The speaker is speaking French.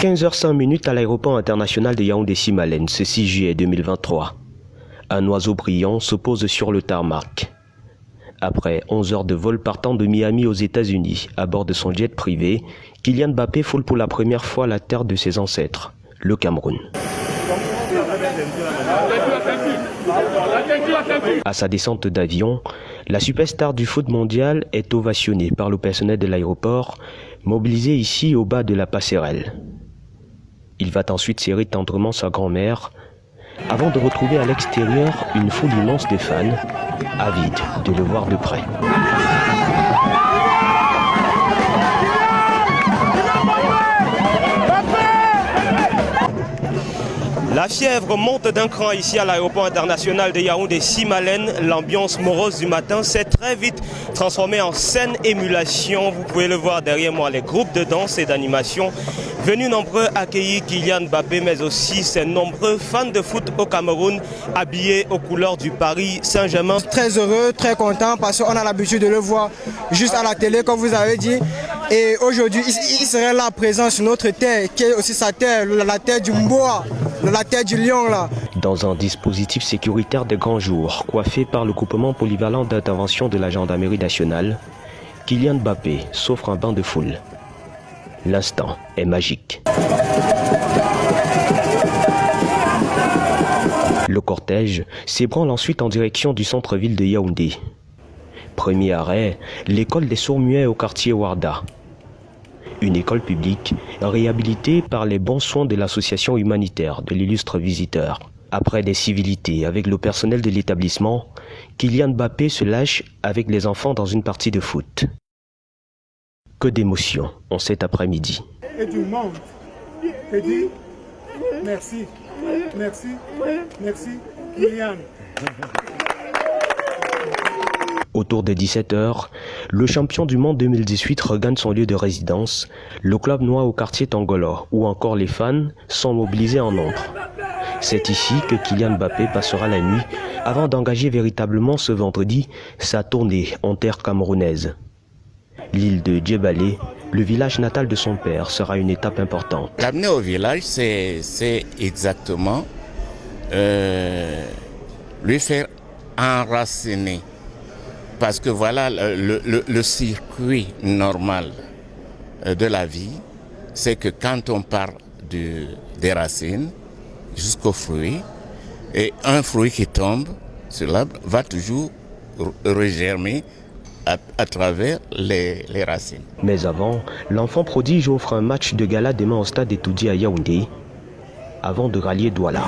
15h05 à l'aéroport international de Yaoundé-Simalène, ce 6 juillet 2023. Un oiseau brillant se pose sur le tarmac. Après 11 heures de vol partant de Miami aux États-Unis, à bord de son jet privé, Kylian Mbappé foule pour la première fois la terre de ses ancêtres, le Cameroun. À sa descente d'avion, la superstar du foot mondial est ovationnée par le personnel de l'aéroport, mobilisé ici au bas de la passerelle. Il va ensuite serrer tendrement sa grand-mère, avant de retrouver à l'extérieur une foule immense de fans, avides de le voir de près. La fièvre monte d'un cran ici à l'aéroport international de Yaoundé-Simalène. L'ambiance morose du matin s'est très vite transformée en saine émulation. Vous pouvez le voir derrière moi, les groupes de danse et d'animation venus nombreux accueillir Kylian Mbappé, mais aussi ses nombreux fans de foot au Cameroun, habillés aux couleurs du Paris Saint-Germain. Très heureux, très content parce qu'on a l'habitude de le voir juste à la télé, comme vous avez dit. Et aujourd'hui, il serait là présent sur notre terre, qui est aussi sa terre, la terre du Mboa, la terre du lion là. Dans un dispositif sécuritaire de grand jour, coiffé par le groupement polyvalent d'intervention de la gendarmerie nationale, Kylian Mbappé s'offre un banc de foule. L'instant est magique. Le cortège s'ébranle ensuite en direction du centre-ville de Yaoundé. Premier arrêt, l'école des sourds-muets au quartier Warda. Une école publique réhabilitée par les bons soins de l'association humanitaire de l'illustre visiteur. Après des civilités avec le personnel de l'établissement, Kylian Mbappé se lâche avec les enfants dans une partie de foot. Que d'émotions en cet après-midi. Et du monde te dit merci, merci, merci Kylian. Autour de 17h, le champion du monde 2018 regagne son lieu de résidence, le club noir au quartier Tangolo, où encore les fans sont mobilisés en nombre. C'est ici que Kylian Mbappé passera la nuit avant d'engager véritablement ce vendredi sa tournée en terre camerounaise. L'île de Djebalé, le village natal de son père, sera une étape importante. L'amener au village, c'est exactement lui faire enraciner. Parce que voilà, le circuit normal de la vie, c'est que quand on part des racines jusqu'au fruit, et un fruit qui tombe sur l'arbre va toujours regermer à travers les racines. Mais avant, l'enfant prodige offre un match de gala demain au stade Etoudi à Yaoundé, avant de rallier Douala.